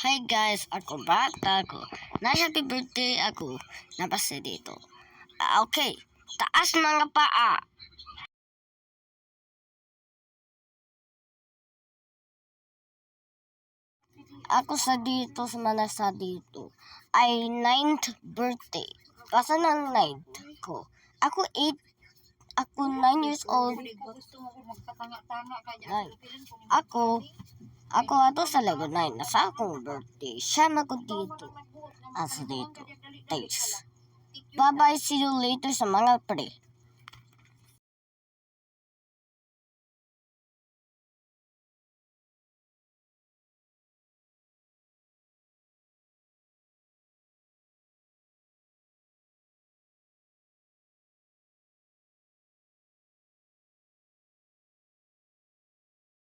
Hi guys, ako bata ko. Happy birthday ako. Napasa dito. Okay, taas mga paa. Ako sa dito, sa mana sa dito, ay 9th birthday. Pasa ng 9th ko. Ako 8, ako 9 years old. Ako ato sa lago 9. Nasa akong birthday. Siya na ko dito. Asa dito. Thanks. Bye-bye. See you later sa mga pre.